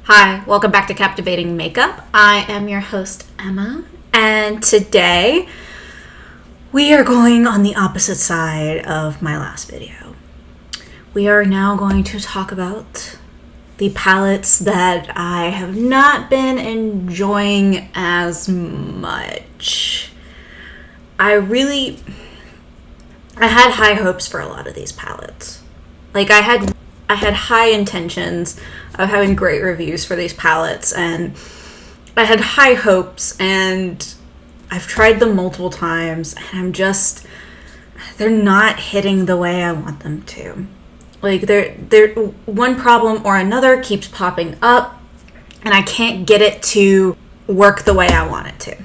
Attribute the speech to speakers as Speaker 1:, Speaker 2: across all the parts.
Speaker 1: Hi, welcome back to Captivating Makeup. I am your host, Emma, and today we are going on the opposite side of my last video. We are now going to talk about the palettes that I have not been enjoying as much. I had high hopes for a lot of these palettes. Like I had high intentions of having great reviews for these palettes, and I had high hopes, and I've tried them multiple times, and they're not hitting the way I want them to. Like they're one problem or another keeps popping up, and I can't get it to work the way I want it to.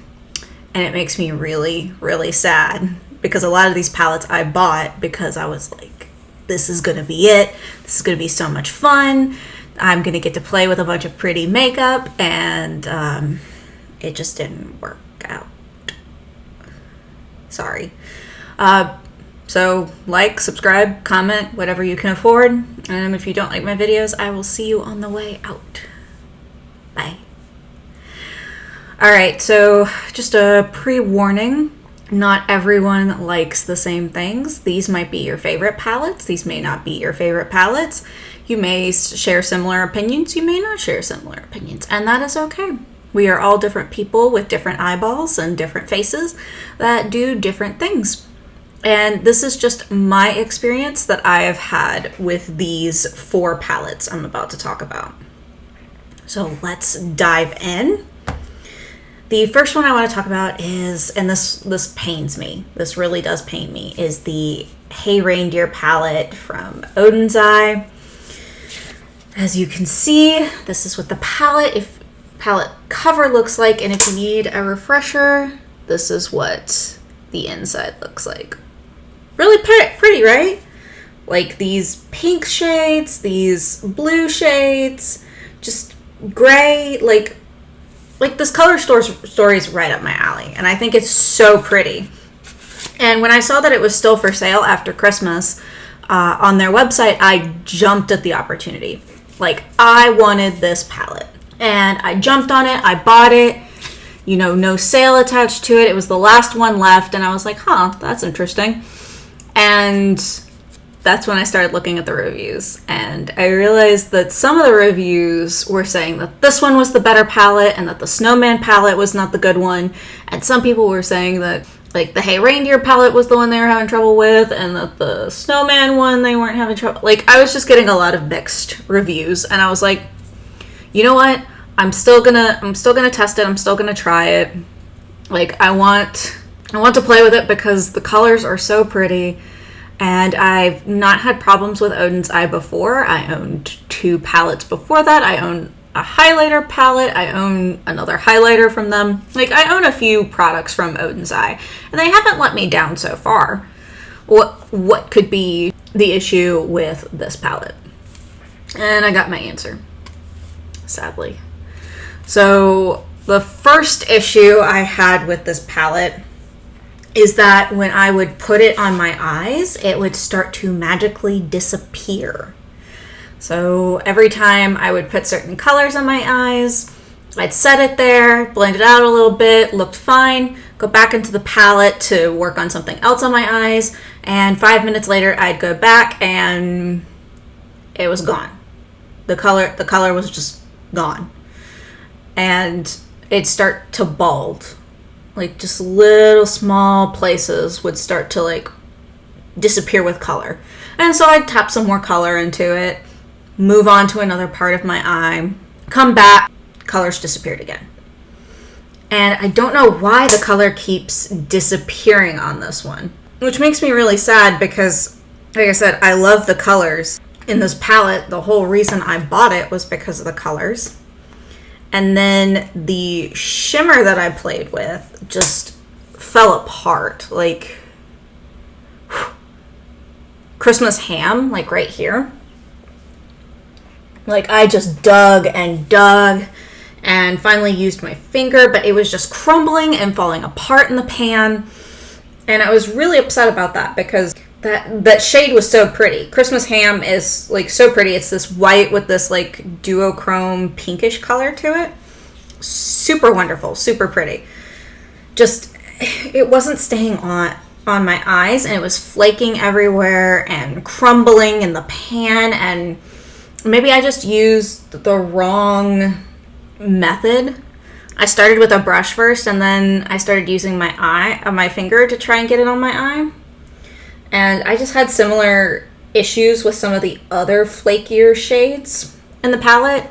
Speaker 1: And it makes me really, really sad, because a lot of these palettes I bought because I was like, this is going to be it. This is going to be so much fun. I'm going to get to play with a bunch of pretty makeup, and it just didn't work out. Sorry. So like, subscribe, comment, whatever you can afford. And if you don't like my videos, I will see you on the way out. Bye. All right, so just a pre-warning. Not everyone likes the same things. These might be your favorite palettes. These may not be your favorite palettes. You may share similar opinions. You may not share similar opinions, and that is okay. We are all different people with different eyeballs and different faces that do different things. And this is just my experience that I have had with these 4 palettes I'm about to talk about. So let's dive in. The first one I want to talk about is, and this pains me, this really does pain me, is the Hey Reindeer palette from Odins Eye. As you can see, this is what the palette cover looks like, and if you need a refresher, this is what the inside looks like. Really pretty, right? Like these pink shades, these blue shades, just gray, like this color story is right up my alley, and I think it's so pretty. And when I saw that it was still for sale after Christmas on their website, I jumped at the opportunity. Like, I wanted this palette, and I jumped on it. I bought it. You know, no sale attached to it. It was the last one left, and I was like, huh, that's interesting. And that's when I started looking at the reviews, and I realized that some of the reviews were saying that this one was the better palette and that the Snowman palette was not the good one, and some people were saying that like the Hey Reindeer palette was the one they were having trouble with, and that the Snowman one they weren't having trouble. Like, I was just getting a lot of mixed reviews, and I was like, you know what? I'm still gonna test it. I'm still gonna try it. Like, I want to play with it because the colors are so pretty. And I've not had problems with Odins Eye before. I owned 2 palettes before that. I own a highlighter palette. I own another highlighter from them. Like, I own a few products from Odins Eye, and they haven't let me down so far. What could be the issue with this palette? And I got my answer, sadly. So the first issue I had with this palette is that when I would put it on my eyes, it would start to magically disappear. So every time I would put certain colors on my eyes, I'd set it there, blend it out a little bit, looked fine, go back into the palette to work on something else on my eyes, and 5 minutes later I'd go back and it was gone. The color was just gone. And it'd start to bald. Like, just little small places would start to like disappear with color. And so I'd tap some more color into it, move on to another part of my eye, come back, colors disappeared again. And I don't know why the color keeps disappearing on this one, which makes me really sad because, like I said, I love the colors in this palette. The whole reason I bought it was because of the colors. And then the shimmer that I played with just fell apart. Like, Christmas ham, like right here. Like, I just dug and finally used my finger, but it was just crumbling and falling apart in the pan. And I was really upset about that because that shade was so pretty. Christmas Ham is like so pretty. It's this white with this like duochrome pinkish color to it. Super wonderful, super pretty. Just, it wasn't staying on my eyes, and it was flaking everywhere and crumbling in the pan, and maybe I just used the wrong method. I started with a brush first, and then I started using my finger to try and get it on my eye. And I just had similar issues with some of the other flakier shades in the palette,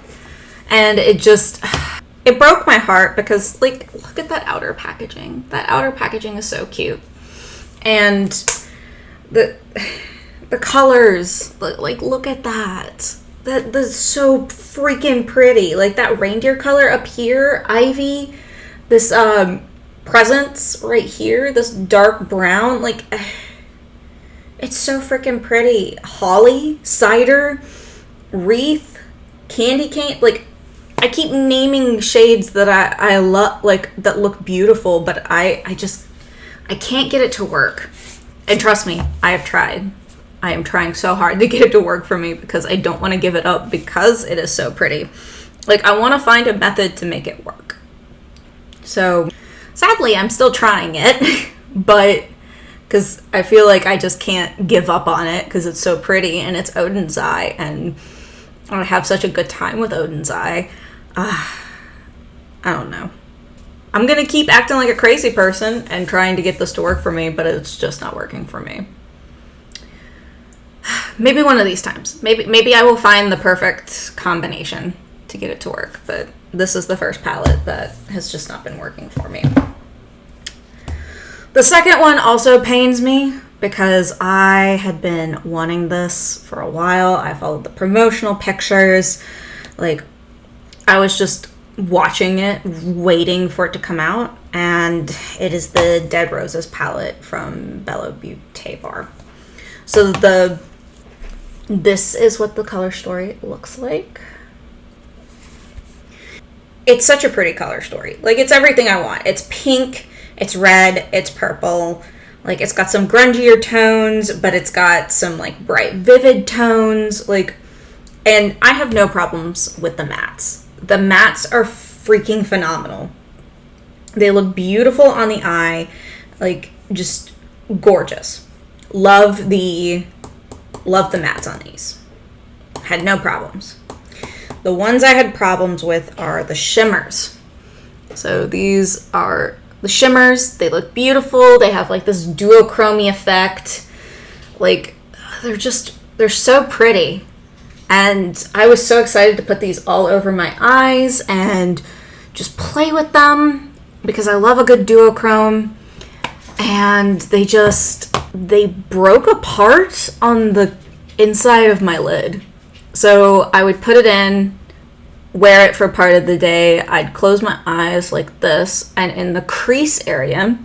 Speaker 1: and it broke my heart because, like, look at that outer packaging. That outer packaging is so cute. And the colors, like, look at that. That's so freaking pretty. Like, that reindeer color up here, ivy, this presents right here, this dark brown, like, it's so freaking pretty. Holly, cider, wreath, candy cane, like, I keep naming shades that I love, like, that look beautiful, but I can't get it to work. And trust me, I have tried. I am trying so hard to get it to work for me because I don't want to give it up because it is so pretty. Like, I want to find a method to make it work. So, sadly, I'm still trying it, but because I feel like I just can't give up on it because it's so pretty and it's Odins Eye, and I have such a good time with Odins Eye. I don't know. I'm going to keep acting like a crazy person and trying to get this to work for me, but it's just not working for me. Maybe one of these times. Maybe I will find the perfect combination to get it to work, but this is the first palette that has just not been working for me. The second one also pains me because I had been wanting this for a while. I followed the promotional pictures. Like, I was just watching it, waiting for it to come out, and it is the Dead Roses palette from Bella Beauté Bar. So this is what the color story looks like. It's such a pretty color story. Like, it's everything I want. It's pink, it's red, it's purple. Like, it's got some grungier tones, but it's got some, like, bright, vivid tones. Like, and I have no problems with the mattes. The mattes are freaking phenomenal. They look beautiful on the eye. Like, just gorgeous. Love the mattes on these. Had no problems. The ones I had problems with are the shimmers. So these are the shimmers. They look beautiful. They have like this duochrome effect. Like, they're so pretty. And I was so excited to put these all over my eyes and just play with them because I love a good duochrome. And they broke apart on the inside of my lid. So I would put it in, wear it for part of the day. I'd close my eyes like this, and in the crease area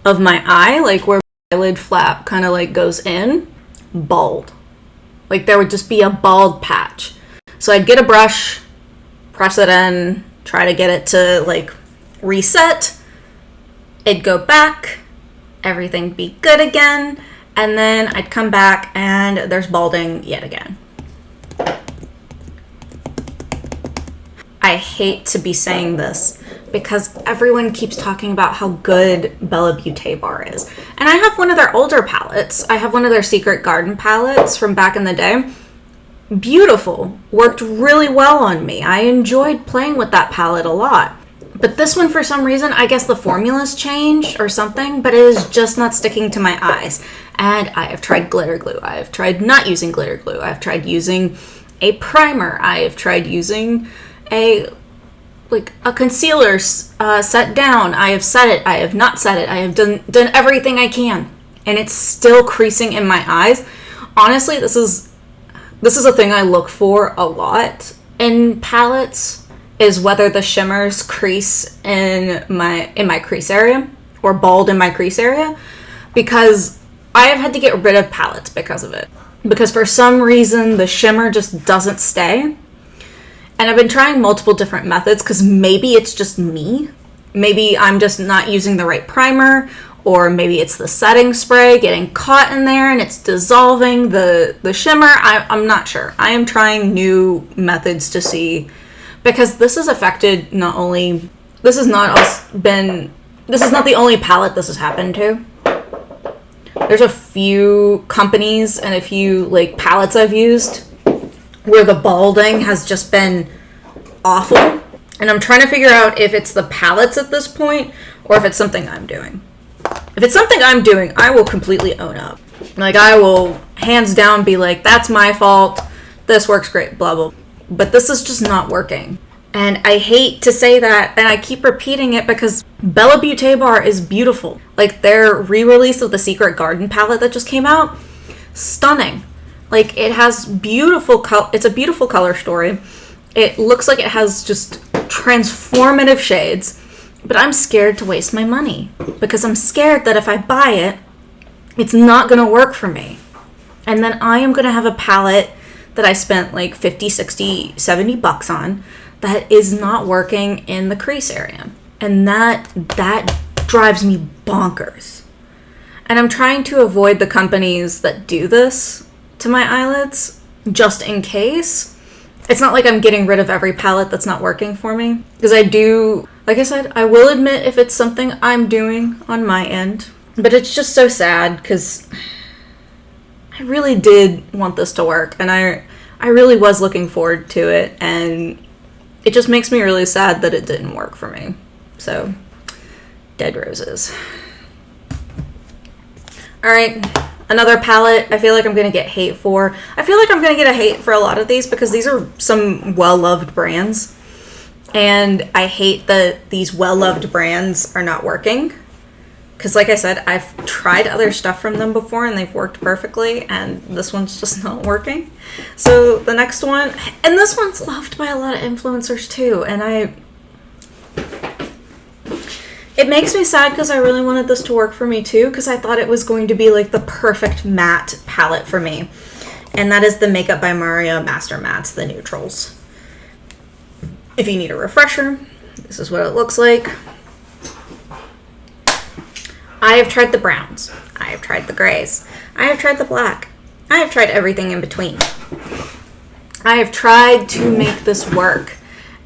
Speaker 1: of my eye, like where my lid flap kind of like goes in, bald. Like, there would just be a bald patch. So I'd get a brush, press it in, try to get it to like reset. It'd go back, everything be good again, and then I'd come back and there's balding yet again. I hate to be saying this because everyone keeps talking about how good Bella Beauté Bar is. And I have one of their older palettes. I have one of their Secret Garden palettes from back in the day. Beautiful. Worked really well on me. I enjoyed playing with that palette a lot. But this one, for some reason, I guess the formula's changed or something, but it is just not sticking to my eyes. And I have tried glitter glue. I have tried not using glitter glue. I've tried using a primer. I have tried using a concealer set down. I have set it. I have not set it. I have done everything I can, and it's still creasing in my eyes. Honestly, this is a thing I look for a lot in palettes, is whether the shimmers crease in my crease area or bald in my crease area, because I have had to get rid of palettes because of it. Because for some reason the shimmer just doesn't stay. And I've been trying multiple different methods because maybe it's just me. Maybe I'm just not using the right primer, or maybe it's the setting spray getting caught in there and it's dissolving the shimmer. I'm not sure. I am trying new methods to see, because this has affected not only, this is not the only palette this has happened to. There's a few companies and a few like palettes I've used where the balding has just been awful. And I'm trying to figure out if it's the palettes at this point or if it's something I'm doing. If it's something I'm doing, I will completely own up. Like, I will hands down be like, that's my fault. This works great, blah, blah. But this is just not working. And I hate to say that, and I keep repeating it because Bella Beauté Bar is beautiful. Like, their re-release of the Secret Garden palette that just came out, stunning. Like, it has beautiful it's a beautiful color story. It looks like it has just transformative shades, but I'm scared to waste my money because I'm scared that if I buy it, it's not going to work for me. And then I am going to have a palette that I spent like 50, 60, 70 bucks on that is not working in the crease area. And that drives me bonkers. And I'm trying to avoid the companies that do this to my eyelids just in case. It's not like I'm getting rid of every palette that's not working for me. Because I do, like I said, I will admit if it's something I'm doing on my end. But it's just so sad because I really did want this to work. And I really was looking forward to it. And it just makes me really sad that it didn't work for me. So, dead roses. Alright, another palette I feel like I'm going to get hate for. I feel like I'm going to get a hate for a lot of these because these are some well-loved brands. And I hate that these well-loved brands are not working. Because like I said, I've tried other stuff from them before and they've worked perfectly. And this one's just not working. So the next one, and this one's loved by a lot of influencers too. And it makes me sad because I really wanted this to work for me too. Because I thought it was going to be like the perfect matte palette for me. And that is the Makeup by Mario Master Mattes, the neutrals. If you need a refresher, this is what it looks like. I have tried the browns. I have tried the grays. I have tried the black. I have tried everything in between. I have tried to make this work.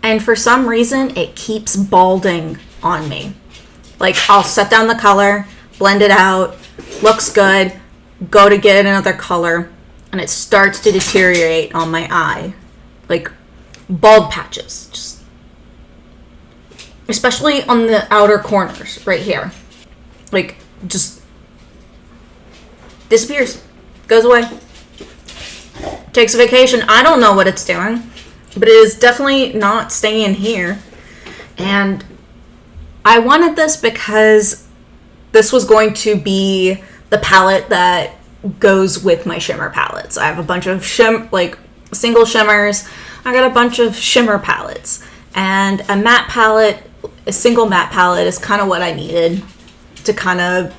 Speaker 1: And for some reason, it keeps balding on me. Like, I'll set down the color, blend it out, looks good, go to get another color, and it starts to deteriorate on my eye. Like, bald patches. Just, especially on the outer corners, right here. Like, just disappears. Goes away. Takes a vacation. I don't know what it's doing. But it is definitely not staying here. And I wanted this because this was going to be the palette that goes with my shimmer palettes. I have a bunch of single shimmers. I got a bunch of shimmer palettes. And a matte palette, a single matte palette is kind of what I needed to kind of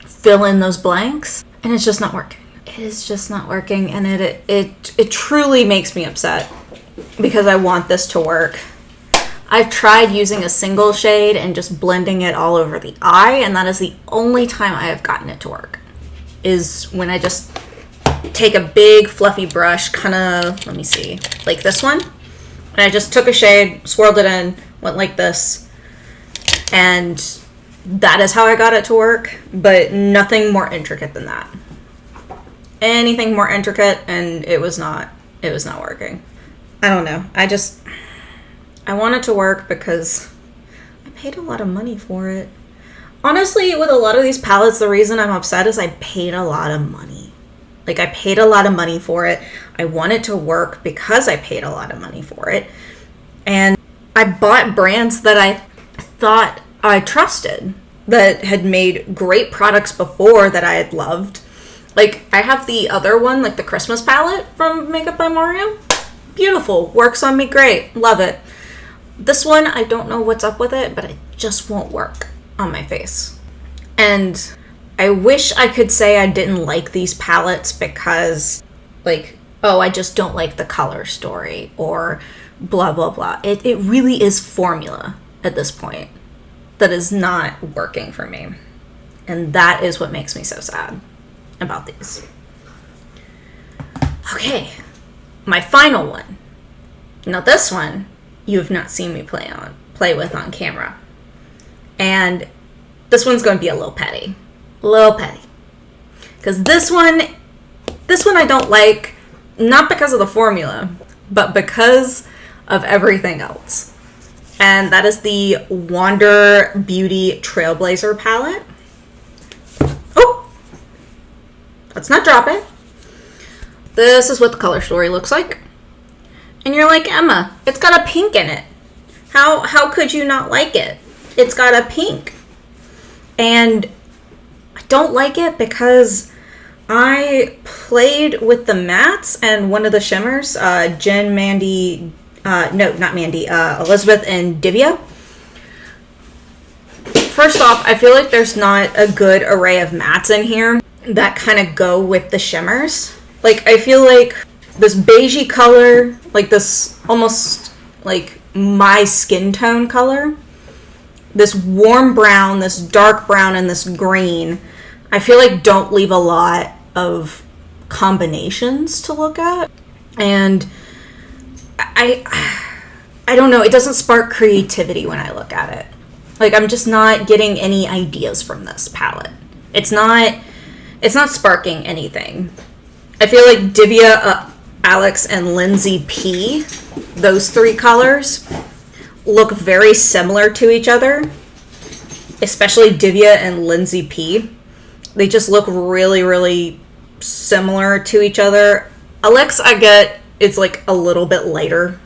Speaker 1: fill in those blanks, and it's just not working. It is just not working, and it truly makes me upset because I want this to work. I've tried using a single shade and just blending it all over the eye, and that is the only time I have gotten it to work, is when I just take a big fluffy brush, kind of, let me see, like this one, and I just took a shade, swirled it in, went like this, and that is how I got it to work, but nothing more intricate than that. Anything more intricate, and it was not working. I don't know. I want it to work because I paid a lot of money for it. Honestly, with a lot of these palettes, the reason I'm upset is I paid a lot of money. Like, I paid a lot of money for it. I want it to work because I paid a lot of money for it. And I bought brands that I thought I trusted, that had made great products before that I had loved. Like, I have the other one, like the Christmas palette from Makeup by Mario. Beautiful. Works on me great. Love it. This one, I don't know what's up with it, but it just won't work on my face. And I wish I could say I didn't like these palettes because, like, oh, I just don't like the color story or blah, blah, blah. It really is formula at this point that is not working for me. And that is what makes me so sad about these. Okay, my final one. Now this one, you have not seen me play with on camera. And this one's going to be a little petty. A little petty. Because this one I don't like, not because of the formula, but because of everything else. And that is the Wander Beauty Trailblazer palette. Oh! Let's not drop it. This is what the color story looks like. And you're like, Emma, it's got a pink in it. How could you not like it? It's got a pink. And I don't like it because I played with the mattes and one of the shimmers, Elizabeth and Divya. First off, I feel like there's not a good array of mattes in here that kind of go with the shimmers. Like, I feel like this beigey color, like this almost like my skin tone color, this warm brown, this dark brown, and this green, I feel like don't leave a lot of combinations to look at. And I don't know, it doesn't spark creativity when I look at it. Like, I'm just not getting any ideas from this palette. It's not sparking anything. I feel like Divya, Alex, and Lindsay P, those three colors, look very similar to each other. Especially Divya and Lindsay P. They just look really, really similar to each other. Alex, I get, it's like a little bit lighter,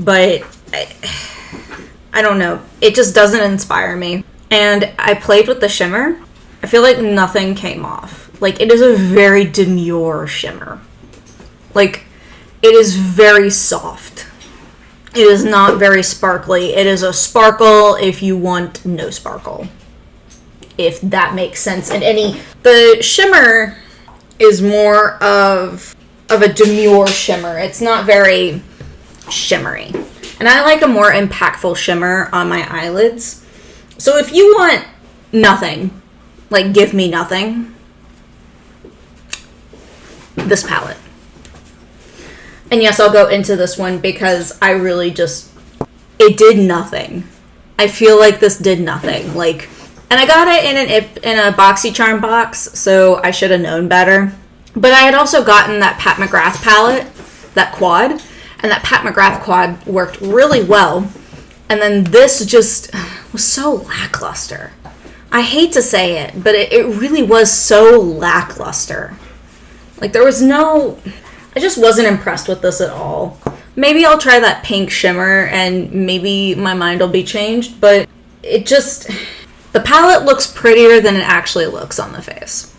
Speaker 1: but I don't know. It just doesn't inspire me. And I played with the shimmer. I feel like nothing came off. Like, it is a very demure shimmer. Like, it is very soft. It is not very sparkly. It is a sparkle if you want no sparkle. If that makes sense. And the shimmer is more of a demure shimmer. It's not very shimmery. And I like a more impactful shimmer on my eyelids. So if you want nothing, like give me nothing, this palette. And yes, I'll go into this one because I really it did nothing. I feel like this did nothing. Like, and I got it in a BoxyCharm box, so I should have known better. But I had also gotten that Pat McGrath palette, that quad, and that Pat McGrath quad worked really well. And then this just was so lackluster. I hate to say it, but it really was so lackluster. Like, there was I just wasn't impressed with this at all. Maybe I'll try that pink shimmer and maybe my mind will be changed, but the palette looks prettier than it actually looks on the face.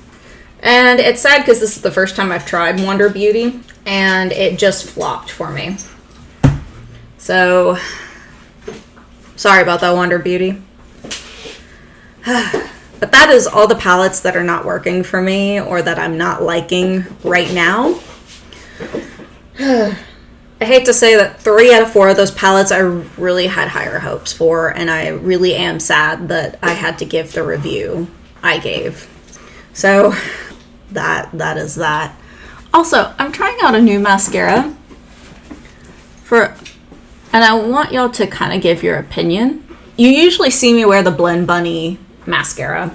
Speaker 1: And it's sad because this is the first time I've tried Wander Beauty and it just flopped for me. So, sorry about that, Wander Beauty. But that is all the palettes that are not working for me or that I'm not liking right now. I hate to say that 3 out of 4 of those palettes I really had higher hopes for, and I really am sad that I had to give the review I gave. So that is that. Also, I'm trying out a new mascara and I want y'all to kind of give your opinion. You usually see me wear the Blend Bunny mascara,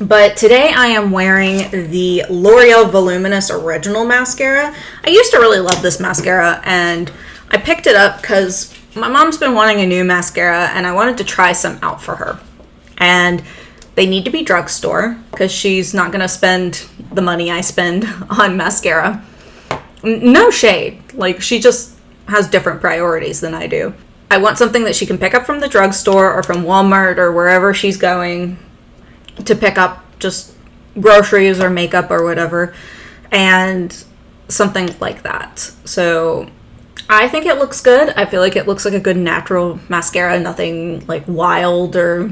Speaker 1: but today I am wearing the L'Oreal Voluminous Original Mascara. I used to really love this mascara, and I picked it up because my mom's been wanting a new mascara, and I wanted to try some out for her. And they need to be drugstore, because she's not going to spend the money I spend on mascara. No shade. Like, she just has different priorities than I do. I want something that she can pick up from the drugstore or from Walmart or wherever she's going to pick up just groceries or makeup or whatever, and something like that. So I think it looks good. I feel like it looks like a good natural mascara, nothing like wild or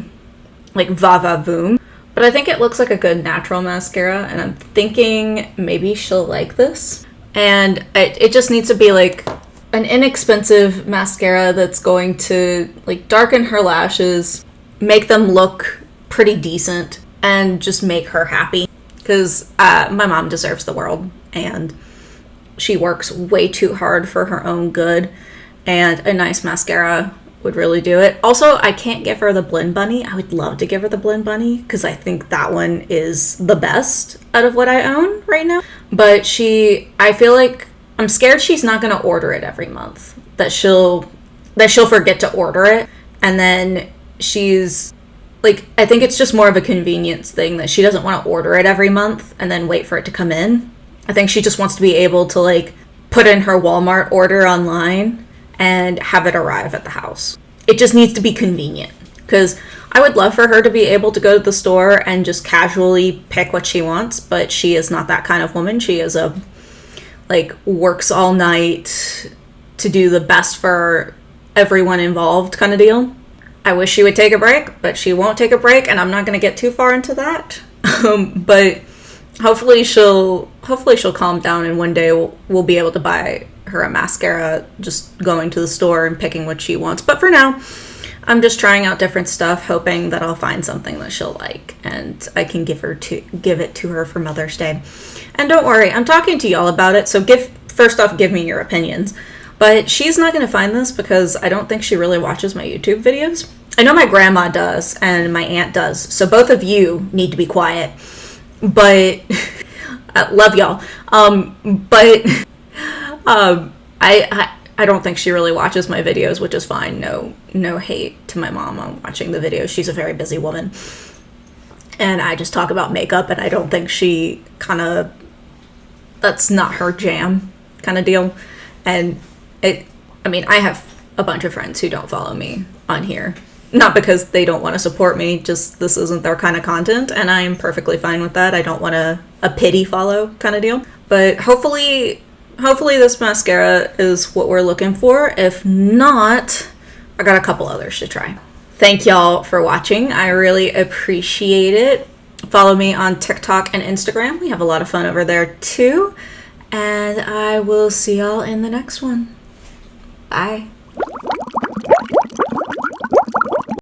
Speaker 1: like va-va-voom. But I think it looks like a good natural mascara, and I'm thinking maybe she'll like this. And it just needs to be like an inexpensive mascara that's going to like darken her lashes, make them look pretty decent, and just make her happy, because my mom deserves the world, and she works way too hard for her own good, and a nice mascara would really do it. Also, I can't give her the Blend Bunny. I would love to give her the Blend Bunny because I think that one is the best out of what I own right now. But I feel like I'm scared she's not going to order it every month. That she'll forget to order it, and then she's like, I think it's just more of a convenience thing that she doesn't want to order it every month and then wait for it to come in. I think she just wants to be able to like put in her Walmart order online and have it arrive at the house. It just needs to be convenient, because I would love for her to be able to go to the store and just casually pick what she wants, but she is not that kind of woman. She is works all night to do the best for everyone involved kind of deal. I wish she would take a break, but she won't take a break, and I'm not going to get too far into that. But hopefully she'll calm down, and one day we'll be able to buy her a mascara, just going to the store and picking what she wants. But for now, I'm just trying out different stuff, hoping that I'll find something that she'll like and I can give it to her for Mother's Day. And don't worry, I'm talking to y'all about it, so first off, give me your opinions. But she's not going to find this because I don't think she really watches my YouTube videos. I know my grandma does and my aunt does, so both of you need to be quiet. But I love y'all. I don't think she really watches my videos, which is fine. No hate to my mom on watching the videos. She's a very busy woman. And I just talk about makeup, and I don't think that's not her jam kind of deal. And I have a bunch of friends who don't follow me on here. Not because they don't want to support me, just this isn't their kind of content, and I am perfectly fine with that. I don't want a pity follow kind of deal. But hopefully this mascara is what we're looking for. If not, I got a couple others to try. Thank y'all for watching. I really appreciate it. Follow me on TikTok and Instagram. We have a lot of fun over there too. And I will see y'all in the next one. Bye.